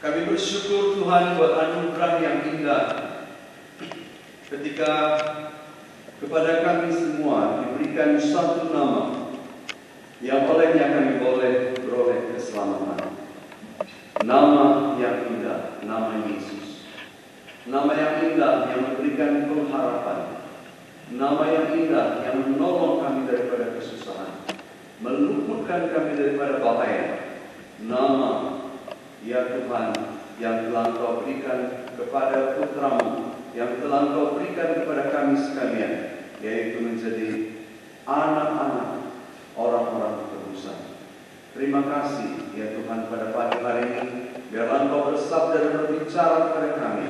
Kami bersyukur Tuhan buat anugerah yang indah ketika kepada kami semua diberikan satu nama yang olehnya kami boleh beroleh keselamatan. Nama yang indah, nama Yesus. Nama yang indah yang memberikan pengharapan. Nama yang indah yang menolong kami daripada kesusahan, meluputkan kami daripada bahaya. Nama ya Tuhan yang telah Engkau berikan kepada putra-Mu, yang telah Engkau berikan kepada kami sekalian, yaitu menjadi anak-anak orang-orang tebusan. Terima kasih ya Tuhan pada pagi hari ini, biarlah Engkau bersabda dan berbicara kepada kami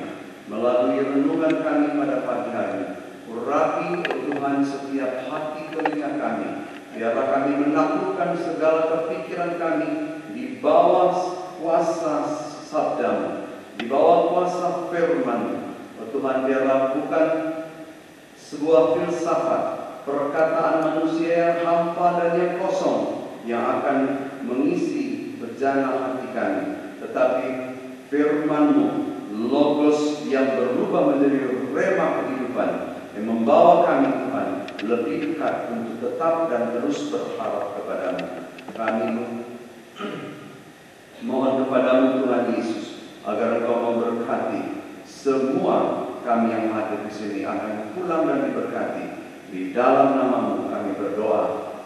melalui renungan kami pada pagi hari ini. Urapi Tuhan setiap hati telinga kami, biarlah kami menaklukkan segala kepikiran kami di bawah kuasa sabda-Mu, di bawah kuasa firman-Mu. Tuhan, biarlah bukan sebuah filsafat, perkataan manusia yang hampa dan yang kosong yang akan mengisi berjana hati kami, tetapi firman-Mu, logos yang berubah menjadi rema kehidupan, yang membawa kami Tuhan lebih dekat untuk tetap dan terus berharap kepada-Mu. Kami mohon kepada-Mu Tuhan Yesus, agar Engkau memberkati semua kami yang hadir di sini akan pulang dan diberkati. Di dalam nama-Mu kami berdoa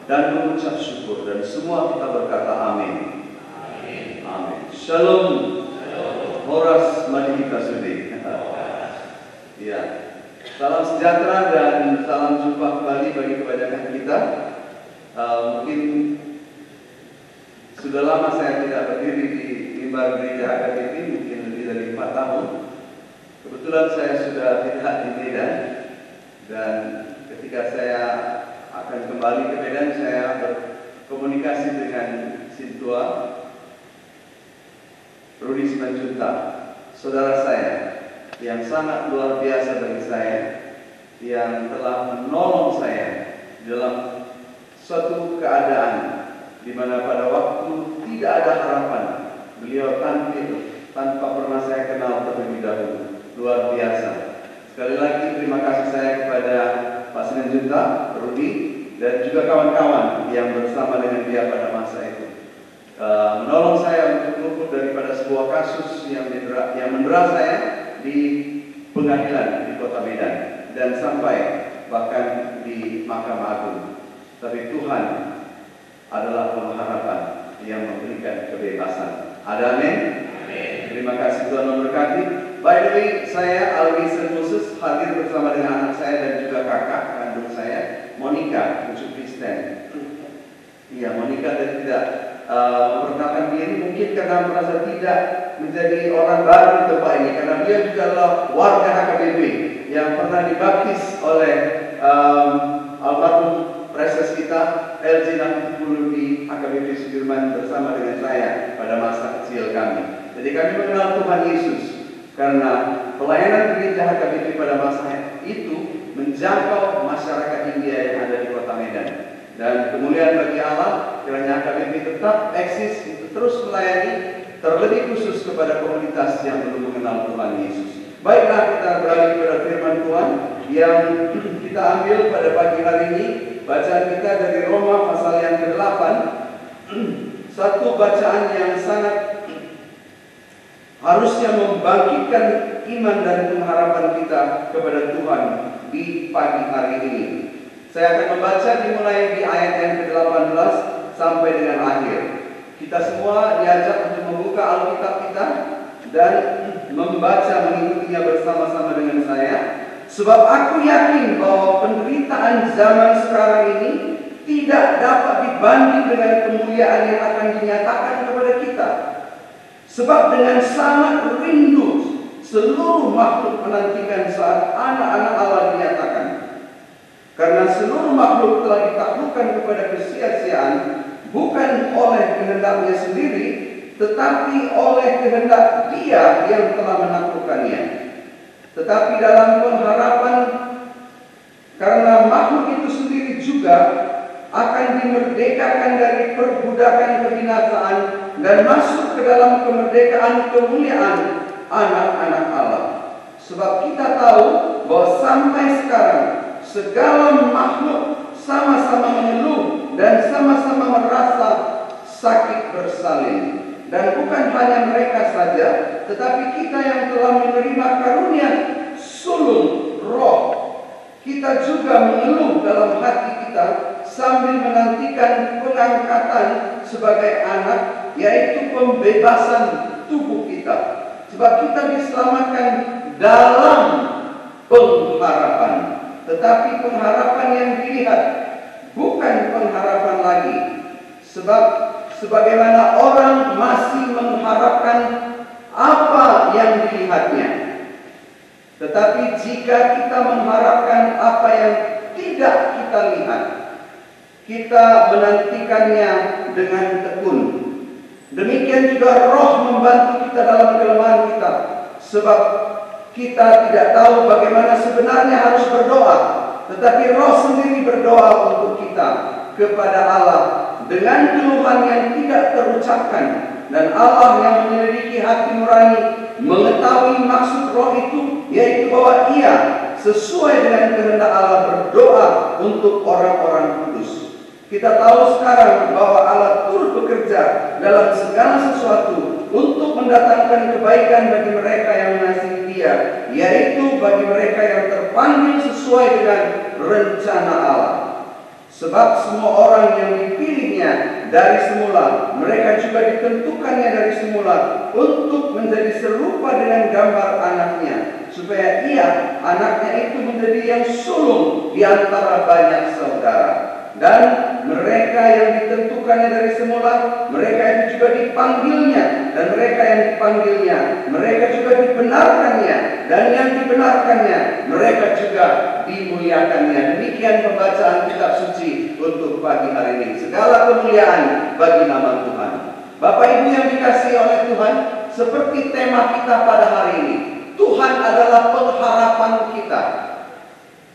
dan mengucap syukur, dan semua kita berkata amin. Amin. Amin. Shalom. Horas mari kita sudi. Ya. Salam sejahtera dan salam jumpa kembali bagi kebanyakan kita. Mungkin sudah lama saya tidak berdiri di mimbar gereja AKBP, mungkin lebih dari 4 tahun. Kebetulan saya sudah tidak di Medan, dan ketika saya akan kembali ke Medan, saya berkomunikasi dengan Sintua Rudi Simanjuntak, saudara saya yang sangat luar biasa bagi saya, yang telah menolong saya dalam suatu keadaan di mana pada waktu tidak ada harapan, beliau tampil tanpa pernah saya kenal terlebih dahulu. Luar biasa. Sekali lagi terima kasih saya kepada Pak Simanjuntak, Rudi, dan juga kawan-kawan yang bersama dengan dia pada masa itu. Menolong saya untuk luput daripada sebuah kasus yang mendera saya di pengadilan di Kota Medan, dan sampai bahkan di Mahkamah Agung. Tapi Tuhan adalah pengharapan yang memberikan kebebasan. Ada amin? Amin. Terima kasih, Tuhan memberkati. By the way, saya Alwi Sentosus hadir bersama dengan anak saya dan juga kakak kandung saya, Monica, Pucu Kristen. Iya, Monica tadi tidak memperkenalkan diri, mungkin karena merasa tidak menjadi orang baru di tempat ini, karena dia juga adalah warga HKBP yang pernah dibaptis oleh almarhum preses kita LJ Nampulu di HKBP Sudirman bersama dengan saya pada masa kecil kami. Jadi kami mengenal Tuhan Yesus karena pelayanan gereja HKBP pada masa itu menjangkau masyarakat India yang ada di Kota Medan. Dan kemuliaan bagi Allah, kiranya HKBP tetap eksis untuk terus melayani, terlebih khusus kepada komunitas yang belum mengenal Tuhan Yesus. Baiklah, kita beralih kepada firman Tuhan yang kita ambil pada pagi hari ini. Bacaan kita dari Roma pasal yang ke-8, satu bacaan yang sangat harusnya membangkitkan iman dan pengharapan kita kepada Tuhan di pagi hari ini. Saya akan membaca dimulai di ayat yang ke-18 sampai dengan akhir. Kita semua diajak untuk membuka Alkitab kita dan membaca mengikutinya bersama-sama dengan saya. Sebab aku yakin bahwa penderitaan zaman sekarang ini tidak dapat dibanding dengan kemuliaan yang akan dinyatakan kepada kita. Sebab dengan sangat rindu seluruh makhluk menantikan saat anak-anak Allah dinyatakan. Karena seluruh makhluk telah ditaklukkan kepada kesia-siaan, bukan oleh kehendaknya sendiri, tetapi oleh kehendak Dia yang telah menaklukkannya. Tetapi dalam pengharapan, karena makhluk itu sendiri juga akan dimerdekakan dari perbudakan kebinasaan dan masuk ke dalam kemerdekaan kemuliaan anak-anak Allah. Sebab kita tahu bahwa sampai sekarang segala makhluk sama-sama mengeluh dan sama-sama merasa sakit bersalin. Dan bukan hanya mereka saja, tetapi kita yang telah menerima karunia sulung roh, kita juga mengeluh dalam hati kita sambil menantikan pengangkatan sebagai anak, yaitu pembebasan tubuh kita. Sebab kita diselamatkan dalam pengharapan, tetapi pengharapan yang dilihat, bukan pengharapan lagi. Sebab sebagaimana orang masih mengharapkan apa yang dilihatnya, tetapi jika kita mengharapkan apa yang tidak kita lihat, kita menantikannya dengan tekun. Demikian juga roh membantu kita dalam kelemahan kita, sebab kita tidak tahu bagaimana sebenarnya harus berdoa, tetapi roh sendiri berdoa untuk kita kepada Allah dengan keluhan yang tidak terucapkan. Dan Allah yang menyelidiki hati nurani mengetahui maksud roh itu, yaitu bahwa ia sesuai dengan kehendak Allah berdoa untuk orang-orang kudus. Kita tahu sekarang bahwa Allah turut bekerja dalam segala sesuatu untuk mendatangkan kebaikan bagi mereka yang mengasihi Dia, yaitu bagi mereka yang terpanggil sesuai dengan rencana Allah. Sebab semua orang yang dipilihnya dari semula, mereka juga ditentukannya dari semula untuk menjadi serupa dengan gambar anaknya, supaya ia, anaknya itu, menjadi yang sulung di antara banyak saudara. Dan mereka yang ditentukannya dari semula, mereka itu juga dipanggilnya. Dan mereka yang dipanggilnya, mereka juga dibenarkannya. Dan yang dibenarkannya, mereka juga dimuliakannya. Demikian pembacaan kitab suci untuk pagi hari ini. Segala kemuliaan bagi nama Tuhan. Bapak Ibu yang dikasihi oleh Tuhan, seperti tema kita pada hari ini, Tuhan adalah pengharapan kita.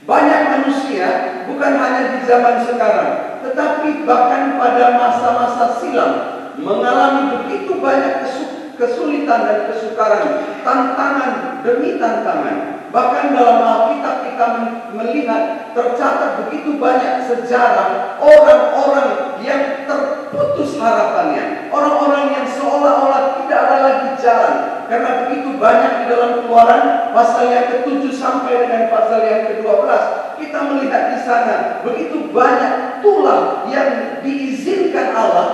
Banyak manusia, bukan hanya di zaman sekarang, tetapi bahkan pada masa-masa silam, mengalami begitu banyak kesulitan dan kesukaran, tantangan demi tantangan. Bahkan dalam Alkitab kita melihat tercatat begitu banyak sejarah orang-orang yang terputus harapannya, orang-orang yang seolah-olah tidak ada lagi jalan. Karena begitu banyak di dalam Keluaran pasal yang ke-7 sampai dengan pasal yang ke-12, kita melihat di sana begitu banyak tulah yang diizinkan Allah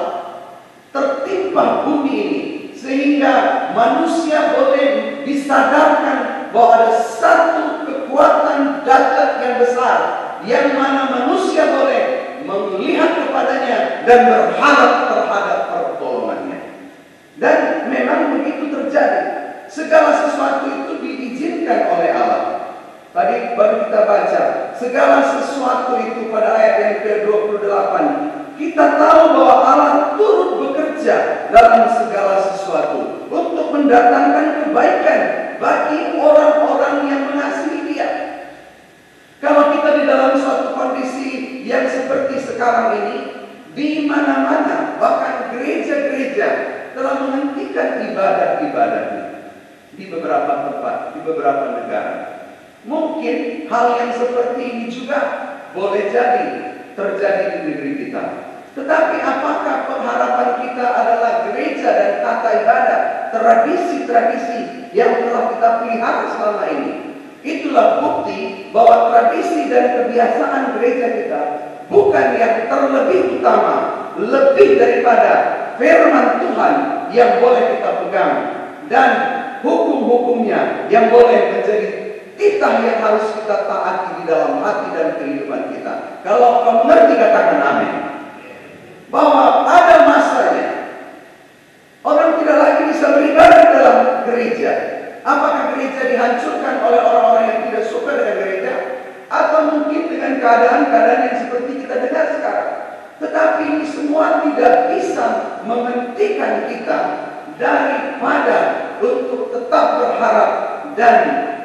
tertimpa bumi ini, sehingga manusia boleh disadarkan bahwa ada satu kekuatan dahsyat yang besar, yang mana manusia boleh melihat kepadanya dan berharap terhadap pertolongannya. Dan memang begitu terjadi. Segala sesuatu itu diizinkan oleh Allah. Tadi baru kita baca, segala sesuatu itu pada ayat yang ke-28. Kita tahu bahwa Allah turut bekerja dalam segala sesuatu untuk mendatangkan kebaikan bagi orang-orang yang mengasihi Dia. Kalau kita di dalam suatu kondisi yang seperti sekarang ini, di mana-mana, bahkan gereja-gereja telah menghentikan ibadah-ibadahnya di beberapa tempat, di beberapa negara. Mungkin hal yang seperti ini juga boleh jadi terjadi di negeri kita. Tetapi apakah pengharapan kita adalah gereja dan tata ibadah, tradisi-tradisi yang telah kita pelihara selama ini? Itulah bukti bahwa tradisi dan kebiasaan gereja kita bukan yang terlebih utama, lebih daripada firman Tuhan yang boleh kita pegang, dan hukum-hukumnya yang boleh menjadi titah yang harus kita taati di dalam hati dan kehidupan kita. Kalau kau mengerti, katakan amin. Bahwa ada masanya orang tidak lagi bisa beribadah dalam gereja. Apakah gereja dihancurkan oleh orang-orang yang tidak suka dengan gereja? Atau mungkin dengan keadaan-keadaan yang seperti kita dengar sekarang? Tetapi ini semua tidak bisa menghentikan kita daripada untuk tetap berharap dan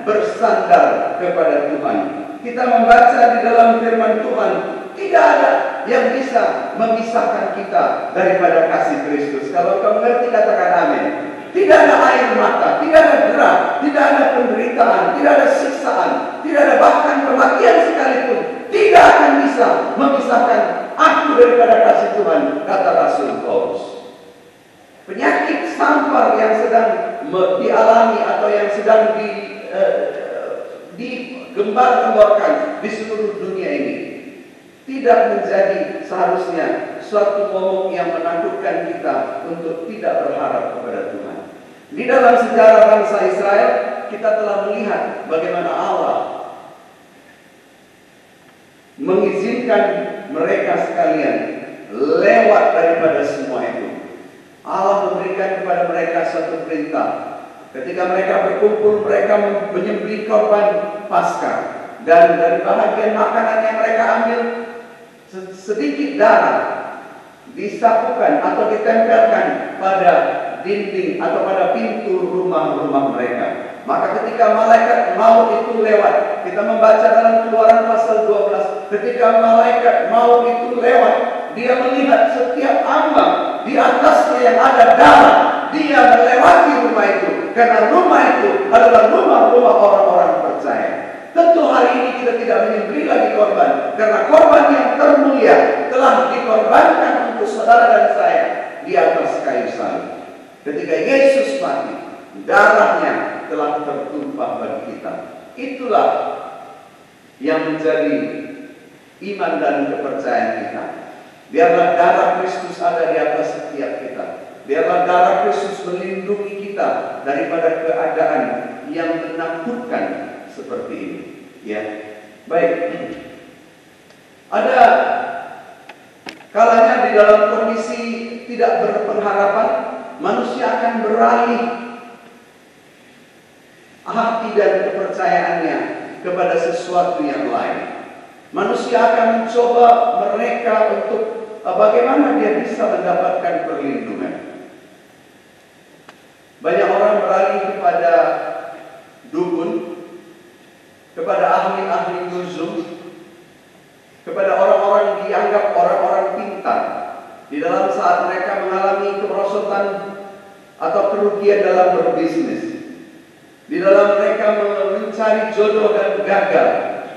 bersandar kepada Tuhan. Kita membaca di dalam firman Tuhan, tidak ada yang bisa memisahkan kita daripada kasih Kristus. Kalau kau mengerti, katakan amin. Tidak ada air mata, tidak ada derah, tidak ada penderitaan, tidak ada siksaan, tidak ada bahkan kematian sekalipun tidak akan bisa memisahkan aku daripada kasih Tuhan, kata Rasul Paulus. Penyakit sampar yang sedang dialami atau yang sedang digembar-gemborkan di seluruh dunia ini tidak menjadi seharusnya suatu momok yang menakutkan kita untuk tidak berharap kepada Tuhan. Di dalam sejarah bangsa Israel, kita telah melihat bagaimana Allah mengizinkan mereka sekalian lewat daripada semua itu. Allah memberikan kepada mereka suatu perintah. Ketika mereka berkumpul, mereka menyembelih korban Paskah, dan dari bahagian makanan yang mereka ambil, sedikit darah disapukan atau ditempelkan pada dinding atau pada pintu rumah-rumah mereka. Maka ketika malaikat maut itu lewat, kita membaca dalam Keluaran pasal 12, ketika malaikat maut itu lewat, dia melihat setiap ambang di atasnya yang ada darah, dia melewati rumah itu, karena rumah itu adalah rumah-rumah orang-orang percaya. Tentu hari ini kita tidak menyembelih lagi korban, karena korban yang termulia telah dikorbankan untuk saudara dan saya di atas kayu salib. Ketika Yesus mati, darahnya telah tertumpah bagi kita. Itulah yang menjadi iman dan kepercayaan kita. Biarlah darah Kristus ada di atas setiap kita. Biarlah darah Kristus melindungi kita daripada keadaan yang menakutkan seperti ini. Ya, baik. Ada kalanya di dalam kondisi tidak berpengharapan, manusia akan beralih hati dan kepercayaannya kepada sesuatu yang lain. Manusia akan mencoba mereka untuk bagaimana dia bisa mendapatkan perlindungan. Banyak orang beralih kepada dukun, kepada ahli-ahli nuzul, kepada orang-orang yang dianggap orang-orang pintar di dalam saat mereka mengalami kemerosotan atau kerugian dalam berbisnis. Di dalam mereka mencari jodoh dan gagal,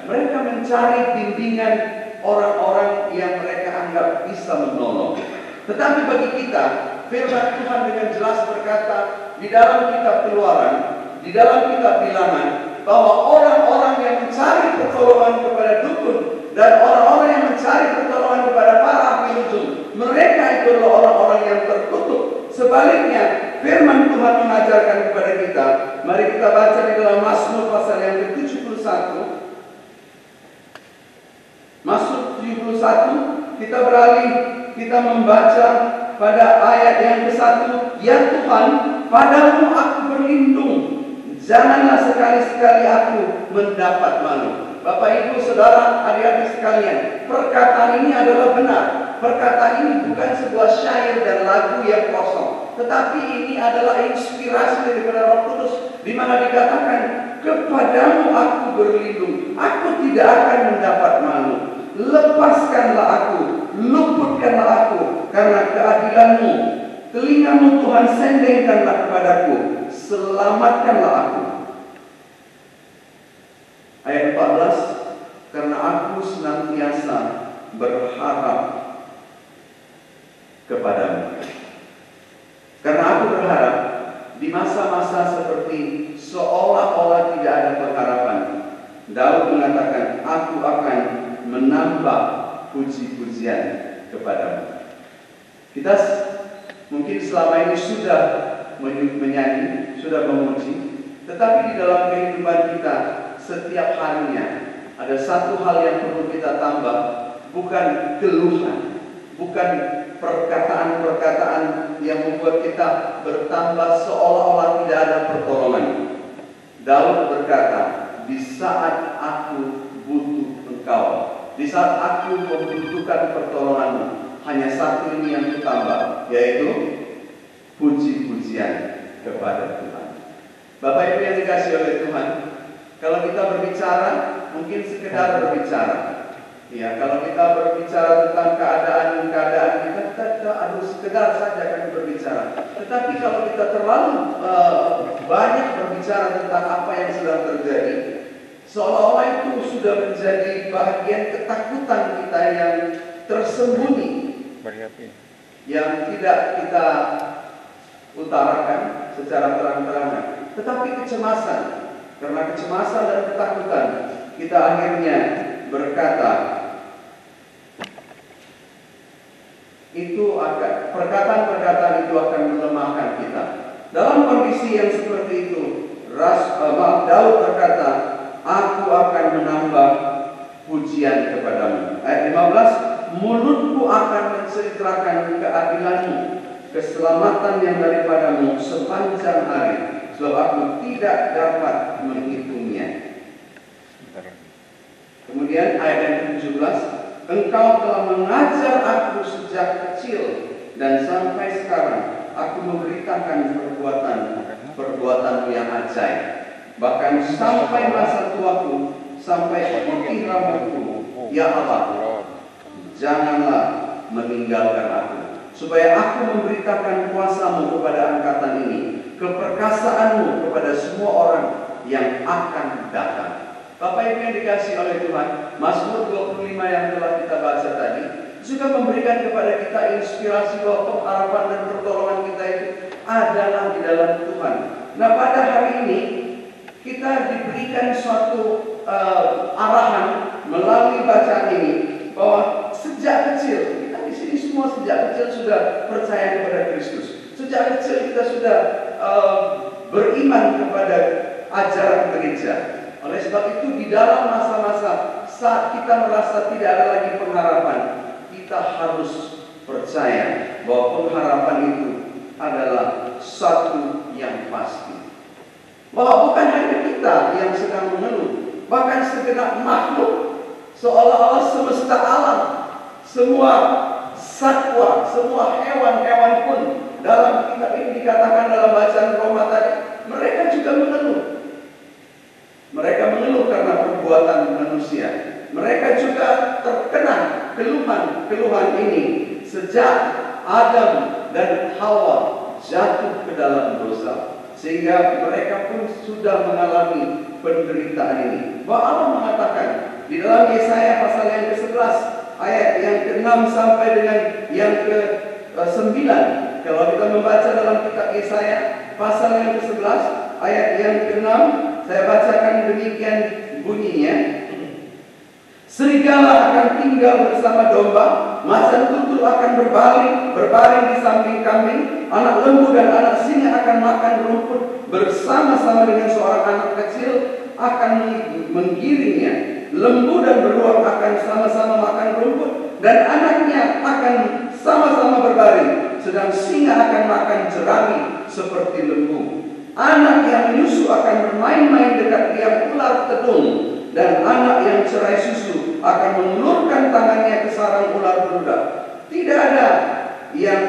mereka mencari bimbingan orang-orang yang mereka anggap bisa menolong. Tetapi bagi kita, firman Tuhan dengan jelas berkata di dalam kitab Keluaran, di dalam kitab Bilangan, bahwa orang-orang yang mencari pertolongan kepada dukun dan orang-orang yang mencari pertolongan kepada para ahli nuzul, mereka itu adalah orang-orang yang terkutuk. Sebaliknya, firman Tuhan mengajarkan kepada kita. Mari kita baca di dalam Mazmur pasal yang ke-71. Mazmur 71, kita beralih, kita membaca pada ayat yang ke-1. Ya Tuhan, padamu aku berlindung, janganlah sekali-sekali aku mendapat malu. Bapak, Ibu, Saudara, adik-adik sekalian, perkataan ini adalah benar. Perkataan ini bukan sebuah syair dan lagu yang kosong, tetapi ini adalah inspirasi daripada Roh Kudus, di mana dikatakan, kepadamu aku berlindung, aku tidak akan mendapat malu. Lepaskanlah aku, luputkanlah aku, karena keadilanmu. Telingamu Tuhan sendengkanlah kepadaku, selamatkanlah aku. Ayat 14, karena aku senantiasa berharap kepadamu. Karena aku berharap di masa-masa seperti seolah-olah tidak ada pengharapan, Daud mengatakan, aku akan menambah puji-pujian kepadamu. Kita mungkin selama ini sudah menyanyi, sudah memuji, tetapi di dalam kehidupan kita setiap harinya ada satu hal yang perlu kita tambah, bukan keluhan, bukan perkataan-perkataan yang membuat kita bertambah seolah-olah tidak ada pertolongan. Daud berkata, di saat aku butuh engkau, di saat aku membutuhkan pertolonganmu, hanya satu ini yang ditambah, yaitu puji-pujian kepada Tuhan. Bapak Ibu yang dikasihi oleh Tuhan, kalau kita berbicara, mungkin sekedar berbicara. Ya, kalau kita berbicara tentang keadaan kita harus sekedar saja kami berbicara. Tetapi kalau kita terlalu banyak berbicara tentang apa yang sedang terjadi, seolah-olah itu sudah menjadi bagian ketakutan kita yang tersembunyi, yang tidak kita utarakan secara terang-terangan. Tetapi kecemasan, karena kecemasan dan ketakutan, kita akhirnya berkata, perkataan-perkataan itu akan melemahkan kita. Dalam kondisi yang seperti itu, Daud berkata, aku akan menambah pujian kepadamu. Ayat 15, mulutku akan menceritakan keadilanmu, keselamatan yang daripadamu sepanjang hari, sebab aku tidak dapat menghitungnya. Kemudian ayat yang ke-17, engkau telah mengajar aku sejak kecil, dan sampai sekarang aku memberitakan perbuatanmu yang ajaib. Bahkan sampai masa tuaku, sampai putih rambutku, ya Allah, janganlah meninggalkan aku, supaya aku memberitakan kuasamu kepada angkatan ini, keperkasaanmu kepada semua orang yang akan datang. Bapak Ibu yang dikasihi oleh Tuhan, Mazmur 25 yang telah kita baca tadi juga memberikan kepada kita inspirasi bahwa pengharapan dan pertolongan kita itu adalah di dalam Tuhan. Nah, pada hari ini kita diberikan suatu arahan melalui bacaan ini bahwa sejak kecil, kita di sini semua sejak kecil sudah percaya kepada Kristus. Sejak kecil kita sudah beriman kepada ajaran gereja. Oleh sebab itu di dalam masa-masa saat kita merasa tidak ada lagi pengharapan, kita harus percaya bahwa pengharapan itu adalah satu yang pasti. Bahwa bukan hanya kita yang sedang mengeluh, bahkan segenap makhluk, seolah-olah semesta alam, semua satwa, semua hewan-hewan pun, dalam kitab ini dikatakan dalam bacaan Roma tadi, mereka juga mengeluh. Mereka mengeluh karena perbuatan manusia. Mereka juga terkena keluhan ini sejak Adam dan Hawa jatuh ke dalam dosa, sehingga mereka pun sudah mengalami penderitaan ini. Bahwa Allah mengatakan di dalam Yesaya pasal yang ke-11 ayat yang ke-6 sampai dengan yang ke-9, kalau kita membaca dalam kitab Yesaya pasal yang ke-11 ayat yang ke-6, saya bacakan demikian bunyinya. Serigala akan tinggal bersama domba, macan tutul akan berbaring di samping kambing, anak lembu dan anak singa akan makan rumput bersama-sama dengan seorang anak kecil akan menggiringnya. Lembu dan beruang akan sama-sama makan rumput dan anaknya akan sama-sama berbaring, sedang singa akan makan jerami seperti lembu. Anak yang menyusu akan bermain-main dekat liang ular tedung, dan anak yang cerai susu akan mengulurkan tangannya ke sarang ular beludak. Tidak ada yang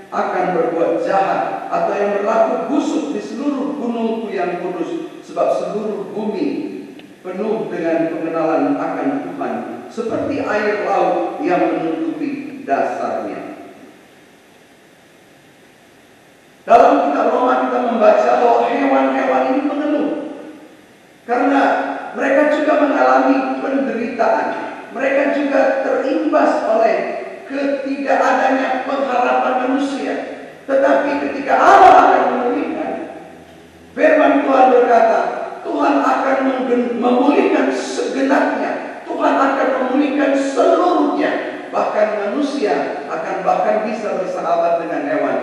akan berbuat jahat atau yang berlaku busuk di seluruh gunungku yang kudus, sebab seluruh bumi penuh dengan pengenalan akan Tuhan, seperti air laut yang menutupi dasarnya. Dalam kitab Roma kita membaca bahwa hewan-hewan ini mengeluh karena mereka juga mengalami penderitaan. Mereka juga terimbas oleh ketidakadanya pengharapan manusia. Tetapi ketika Allah akan memulihkan, firman Tuhan berkata, Tuhan akan memulihkan segenapnya. Tuhan akan memulihkan seluruhnya. Bahkan manusia akan bahkan bisa bersahabat dengan hewan.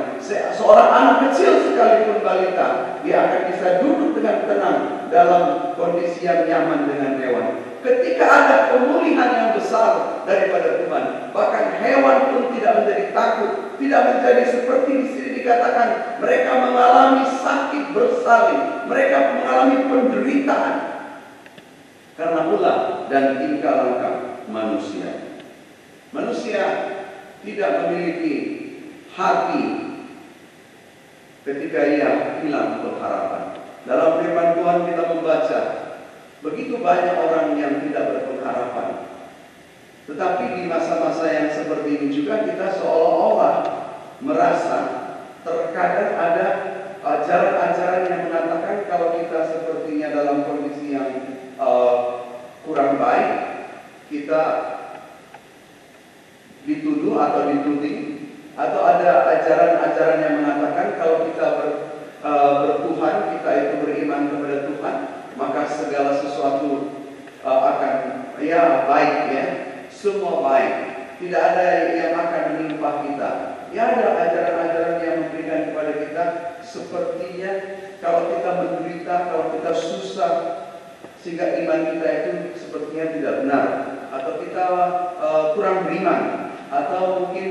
Seorang anak kecil sekalipun balita, dia akan bisa duduk dengan tenang dalam kondisi yang nyaman dengan hewan. Ketika ada pemulihan yang besar daripada Tuhan, bahkan hewan pun tidak menjadi takut, tidak menjadi seperti di sini dikatakan mereka mengalami sakit bersalin, mereka mengalami penderitaan karena ulah dan tingkah laku manusia. Manusia tidak memiliki hati ketika ia hilang pengharapan. Dalam firman Tuhan kita membaca begitu banyak orang yang tidak berpengharapan. Tetapi di masa-masa yang seperti ini juga kita seolah-olah merasa terkadang ada ajaran-ajaran yang mengatakan kalau kita sepertinya dalam kondisi yang kurang baik, kita dituduh atau dituding, atau ada ajaran-ajaran yang mengatakan kalau kita bertuhan, kita itu beriman kepada Tuhan, maka segala sesuatu akan baik ya. Semua baik, tidak ada yang akan menimpa kita. Ya, ada ajaran-ajaran yang memberikan kepada kita sepertinya kalau kita menderita, kalau kita susah, sehingga iman kita itu sepertinya tidak benar, atau kita kurang beriman, atau mungkin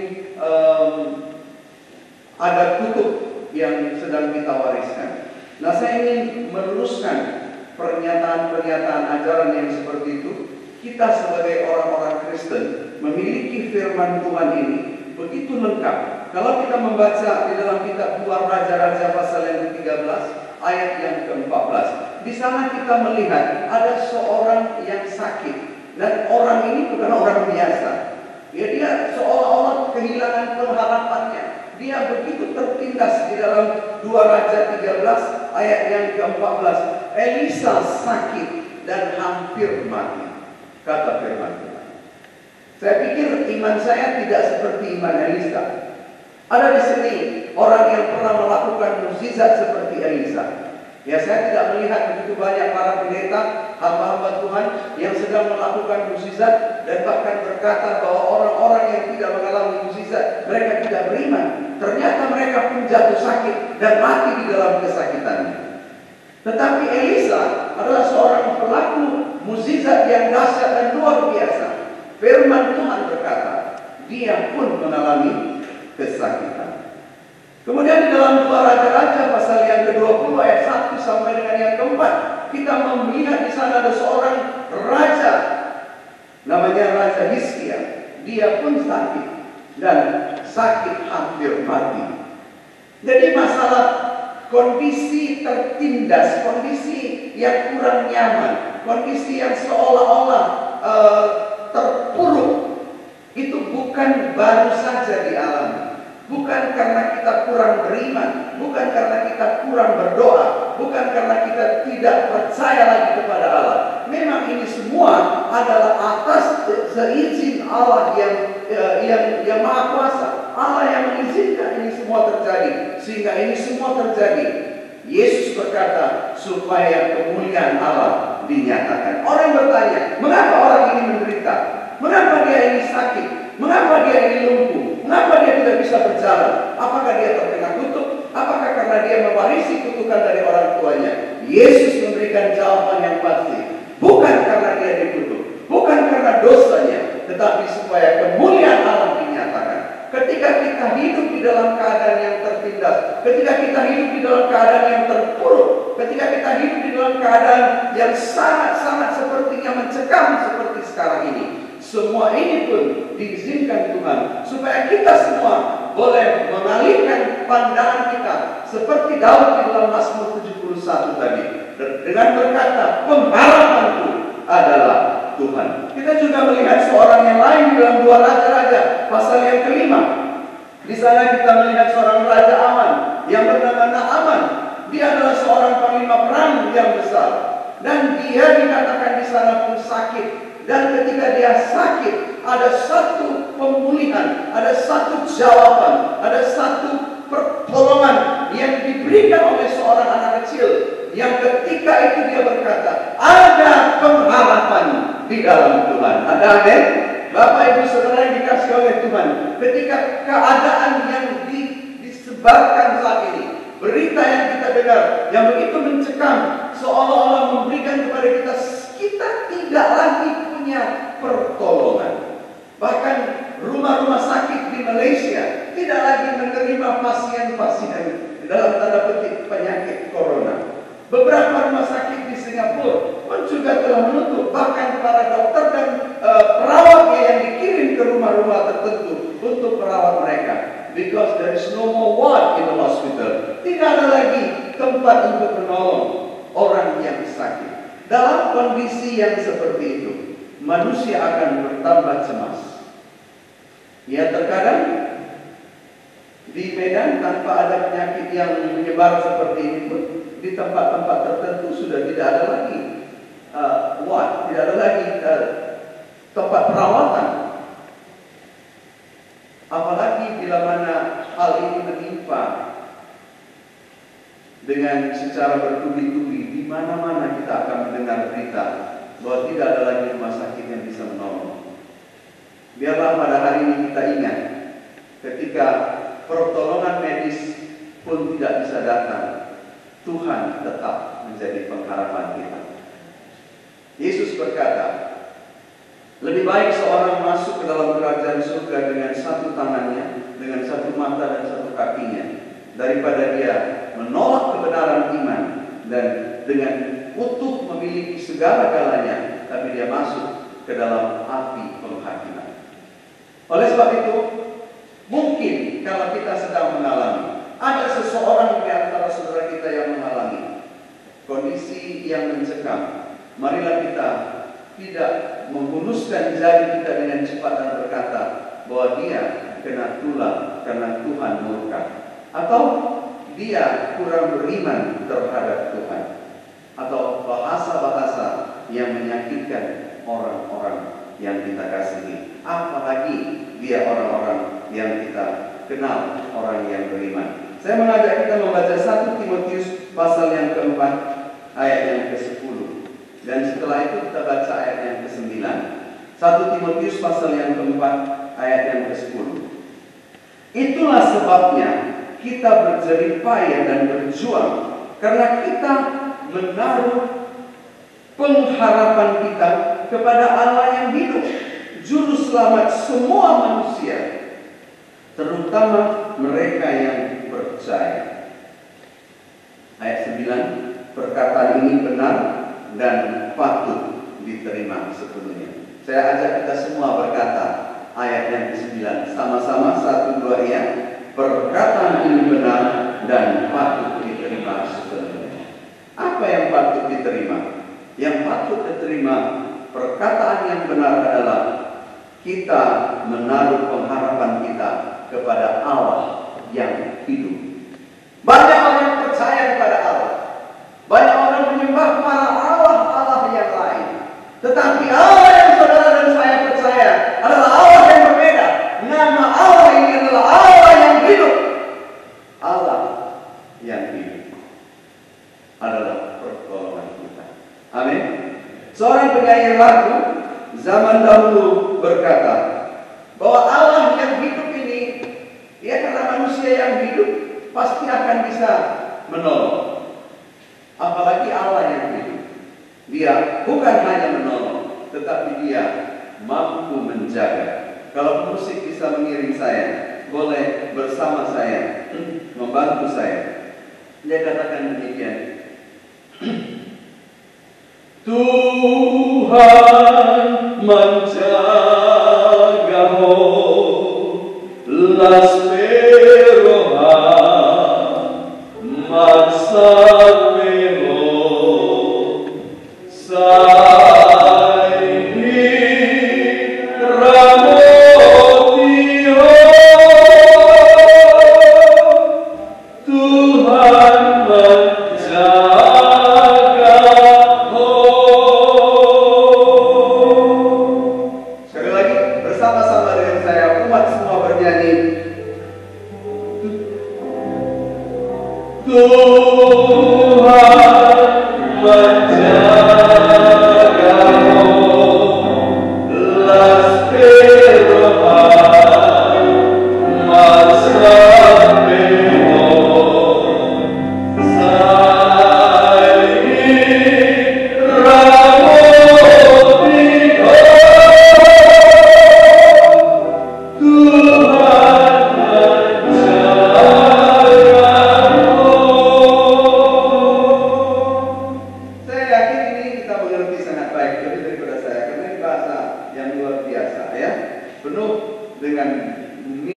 ada kutub yang sedang kita wariskan. Nah, saya ingin meluruskan pernyataan-pernyataan ajaran yang seperti itu. Kita sebagai orang-orang Kristen memiliki firman Tuhan ini begitu lengkap. Kalau kita membaca di dalam kitab 2 Raja-Raja pasal yang ke-13 ayat yang ke-14, di sana kita melihat ada seorang yang sakit, dan orang ini bukan orang biasa. Ya, dia seolah-olah kehilangan pengharapannya. Dia begitu tertindas di dalam 2 Raja 13 ayat yang ke-14. Elisa sakit dan hampir mati, kata firman Tuhan. Saya pikir iman saya tidak seperti iman Elisa. Ada di sini orang yang pernah melakukan mukjizat seperti Elisa. Ya, saya tidak melihat begitu banyak para pendeta, hamba-hamba Tuhan yang sedang melakukan mukjizat dan bahkan berkata bahwa orang-orang yang tidak mengalami mukjizat, mereka tidak beriman. Ternyata mereka pun jatuh sakit dan mati di dalam kesakitannya. Tetapi Elisa adalah seorang pelaku mukjizat yang dahsyat dan luar biasa. Firman Tuhan berkata, dia pun mengalami kesakitan. Kemudian di dalam 2 Raja-Raja pasal yang ke-20 ayat 1 sampai dengan yang ke-4, kita melihat di sana ada seorang raja, namanya Raja Hizkia. Dia pun sakit dan sakit hampir mati. Jadi masalah kondisi tertindas, kondisi yang kurang nyaman, kondisi yang seolah-olah terpuruk, itu bukan baru saja dialami. Bukan karena kita kurang beriman, bukan karena kita kurang berdoa, bukan karena kita tidak percaya lagi kepada Allah. Memang ini semua adalah atas seizin Allah yang Maha Kuasa. Allah yang mengizinkan ini semua terjadi, sehingga ini semua terjadi. Yesus berkata supaya kemuliaan Allah dinyatakan. Orang bertanya, mengapa orang ini menderita? Mengapa dia ini sakit? Mengapa dia ini lumpuh? Mengapa dia tidak bisa berjalan? Apakah dia terkena kutuk? Apakah karena dia mewarisi kutukan dari orang tuanya? Yesus memberikan jawaban yang pasti. Bukan karena dia dikutuk, bukan karena dosanya, tetapi supaya kemuliaan Allah dinyatakan. Ketika kita hidup di dalam keadaan yang tertindas, ketika kita hidup di dalam keadaan yang terpuruk, ketika kita hidup di dalam keadaan yang sangat-sangat sepertinya mencekam seperti sekarang ini, semua ini pun diizinkan Tuhan supaya kita semua boleh mengalihkan pandangan kita seperti Daud di dalam Mazmur 71 tadi, dengan berkata, pengharapanku adalah Tuhan. Kita juga melihat seorang yang lain di dalam 2 Raja-Raja pasal yang ke-5. Di sana kita melihat seorang raja Aman yang bernama Naaman. Dia adalah seorang panglima perang yang besar, dan dia dikatakan di sana pun sakit. Dan ketika dia sakit, ada satu pemulihan, ada satu jawaban, ada satu pertolongan yang diberikan oleh seorang anak kecil, yang ketika itu dia berkata, ada pengharapan di dalam Tuhan. Ada amin? Bapak Ibu Saudara yang dikasih oleh Tuhan, ketika keadaan yang disebarkan saat ini, berita yang kita dengar yang begitu mencekam, seolah-olah memberikan kepada kita tidak lagi punya pertolongan. Bahkan rumah-rumah sakit di Malaysia tidak lagi menerima pasien-pasien dalam tanda petik penyakit corona. Beberapa rumah sakit di Singapura pun juga telah menutup. Bahkan para dokter dan perawatnya yang dikirim ke rumah-rumah tertentu untuk merawat mereka. Because there is no more ward in the hospital. Tidak ada lagi tempat untuk menolong orang yang sakit. Dalam kondisi yang seperti itu, manusia akan bertambah cemas. Ya, terkadang di Medan tanpa ada penyakit yang menyebar seperti ini pun, di tempat-tempat tertentu sudah tidak ada lagi tidak ada lagi tempat perawatan. Apalagi bila mana hal ini menimpa dengan secara bertubi-tubi, di mana-mana kita akan mendengar berita bahwa tidak ada lagi rumah sakit yang bisa menolong. Biarlah pada hari ini kita ingat, ketika pertolongan medis pun tidak bisa datang, Tuhan tetap menjadi pengharapan kita. Yesus berkata, lebih baik seorang masuk ke dalam kerajaan surga dengan satu tangannya, dengan satu mata dan satu kakinya, daripada dia menolak kebenaran iman dan dengan utuh memiliki segala-galanya, tapi dia masuk ke dalam api penghakiman. Oleh sebab itu, mungkin kalau kita sedang mengalami, ada seseorang di antara saudara kita yang mengalami kondisi yang mencekam, marilah kita tidak menghunuskan jari kita dengan cepat dan berkata bahwa dia kena tulah karena Tuhan murka, atau dia kurang beriman terhadap Tuhan, atau bahasa-bahasa yang menyakitkan orang-orang yang kita kasihi, apalagi dia orang-orang yang kita kenal, orang yang beriman. Saya mengajak kita membaca 1 Timotius pasal yang keempat ayat yang ke-10, dan setelah itu kita baca ayat yang ke-9. 1 Timotius pasal yang keempat ayat yang ke-10. Itulah sebabnya kita berjerih payah dan berjuang, karena kita menaruh pengharapan kita kepada Allah yang hidup, juru selamat semua manusia, terutama mereka yang percaya. Ayat 9, perkataan ini benar dan patut diterima sepenuhnya. Saya ajak kita semua berkata ayat yang ke-9 sama-sama, 1, 2 ya. Perkataan ini benar dan patut diterima sepenuhnya. Apa yang patut diterima? Yang patut diterima, perkataan yang benar adalah kita menaruh pengharapan kita kepada Allah yang hidup. Banyak orang percaya kepada Allah, banyak orang menyembah para Allah yang lain, tetapi Allah yang saudara dan saya percaya adalah Allah yang berbeda. Nama Allah ini adalah Allah yang hidup. Allah yang hidup adalah pertolongan kita. Amin. Seorang penyair lagu zaman dahulu berkata bahwa Allah yang hidup ini, ya, karena manusia yang hidup pasti akan bisa menolong. Apalagi Allah yang hidup, dia bukan hanya menolong, tetapi dia mampu menjaga. Kalau musik bisa mengiring saya, boleh bersama saya, membantu saya. Dia katakan demikian. Tuhan menjagamu, las peroha maksavero saini ramotio. Tuhan menjagamu. Sekali lagi bersama-sama dengan saya, umat semua bernyanyi. Tuhan menjagamu.